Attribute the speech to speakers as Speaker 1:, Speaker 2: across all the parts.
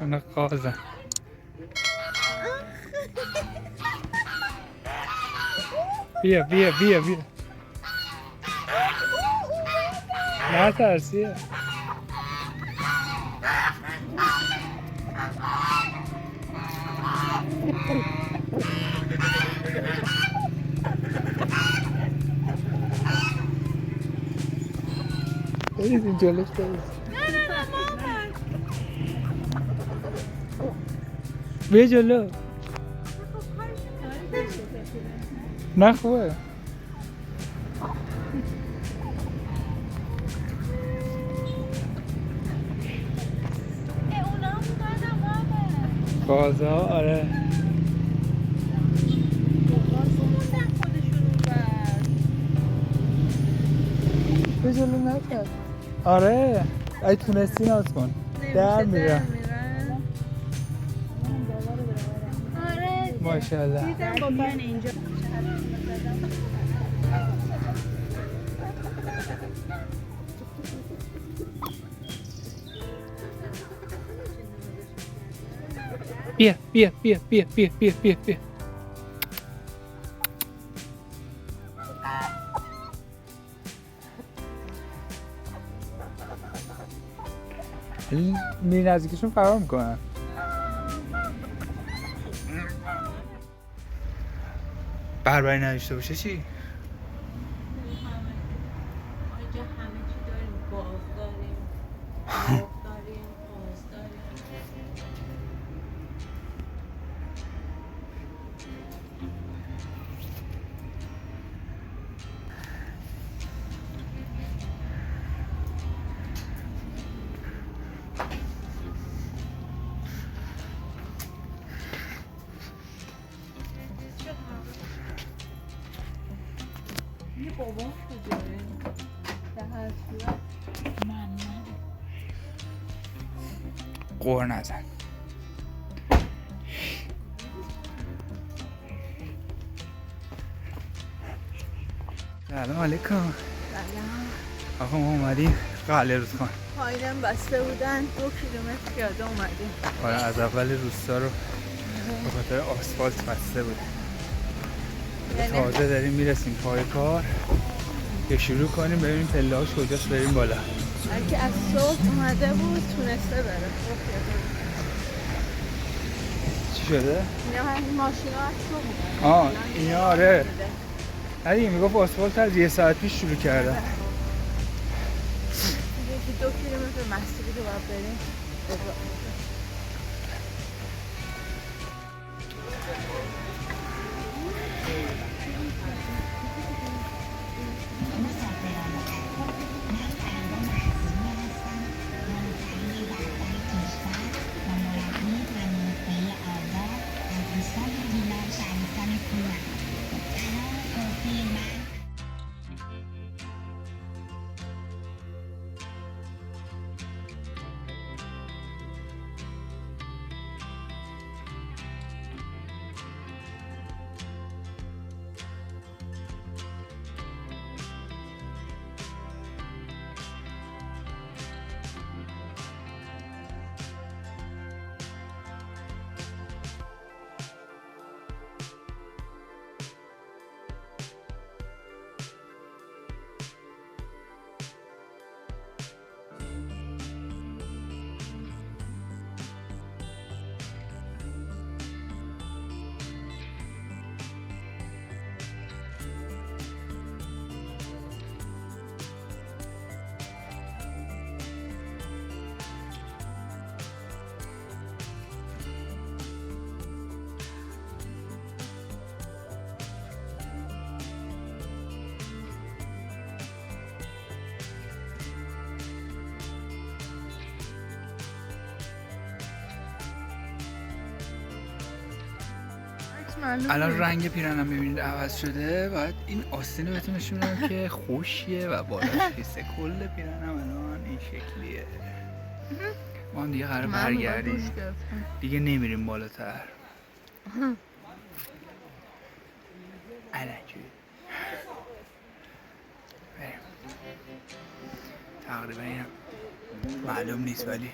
Speaker 1: اونا قازن. بیا بیا بیا بیا. نه ترسیه. برید این جلوش برید. بیا جلو. نه خوبه. قازه ها آره. بیا جلو نکرد. آره ای تونستی ناز کن. در میرم.
Speaker 2: آره
Speaker 1: ماشاءالله.
Speaker 2: دیدم با بیان اینجا.
Speaker 1: بیا بیا بیا بیا بیا بیا بیا بیا. می نزدیکشون فرار میکنن. بربری نداشته باشه چی؟
Speaker 2: اینجا همه چی داریم. باز داریم، مرغ داریم، قاز داریم. یه بابام کجاست؟ در هر صورت من
Speaker 1: قور نزن. سلام علیکم.
Speaker 2: سلام.
Speaker 1: آقا ما اومدیم قلعه رودخان.
Speaker 2: پایینم بسته بودن 2 کیلومتر پیاده اومدیم.
Speaker 1: آره از اول روستا رو به خاطر آسفالت بسته بود. تازه داریم میرسیم پای کار که شروع کنیم ببینیم پله هاش کجاست بریم بالا.
Speaker 2: هرکی از صبح اومده بود تونسته بره.
Speaker 1: چی شده؟
Speaker 2: اینا همین ماشینا از صبح اومدن.
Speaker 1: اینا آره. نه دیگه میگفت آسفالت از 1 ساعت پیش شروع کردن.
Speaker 2: یکی 2 کیلومتر مسیری رو باید بریم.
Speaker 1: الان رنگ پیرنم ببینید عوض شده. باید این آستین رو بهتون نشون بدم که خوشیه و بالاش خیسه. کل پیرنم الان این شکلیه. ما هم دیگه قرار برگردیم دیگه، نمیریم بالاتر. علکی بریم. تقریبا این معلوم نیست ولی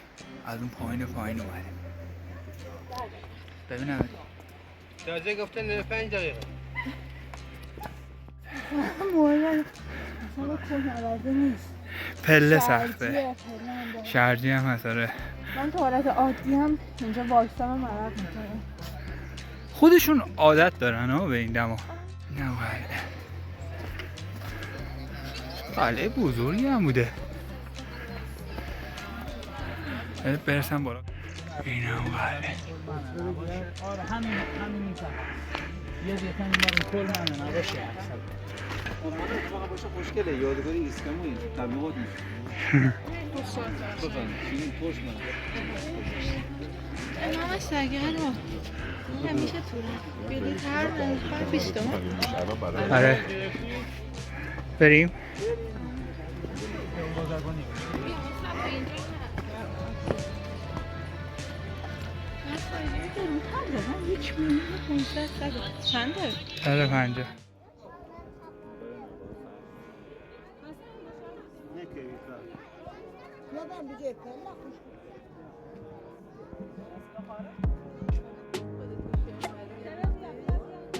Speaker 1: از اون پایین اومدیم. ببینم
Speaker 3: تازه گفتن 5 دقیقه.
Speaker 4: مورد اصلا کوهنوردی نیست.
Speaker 1: پله
Speaker 4: شرجیه،
Speaker 1: سخته.
Speaker 4: پله هم داره.
Speaker 1: شرجی هم هست آره.
Speaker 4: من تو حالت عادی هم اینجا وایستم عرق میکنم.
Speaker 1: خودشون عادت دارن ها به این دما. نه قلعه بزرگی هم بوده. برسم بالا. این هم قلعه.
Speaker 5: آره همین میزن. یه دیگه این ما کل منه نباشه.
Speaker 3: واقعا باشه خوشگله یادگاری ایستگاه این تبلیغات میشه. این پشت من.
Speaker 4: امام سگه رو همیشه توره. بلیط هر 20 تومن.
Speaker 1: آره. بریم.
Speaker 4: هیچ میلیون 500 سگه. چنده؟
Speaker 1: آره 50.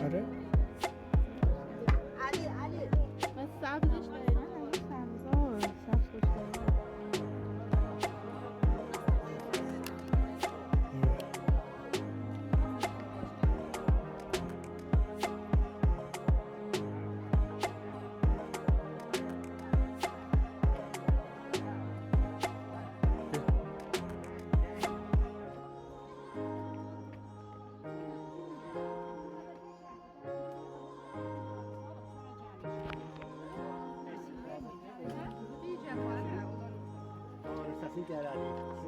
Speaker 1: آره.
Speaker 4: بس سبزش دقیقا همین سبزا سبز خوش داریم.
Speaker 5: Gracias.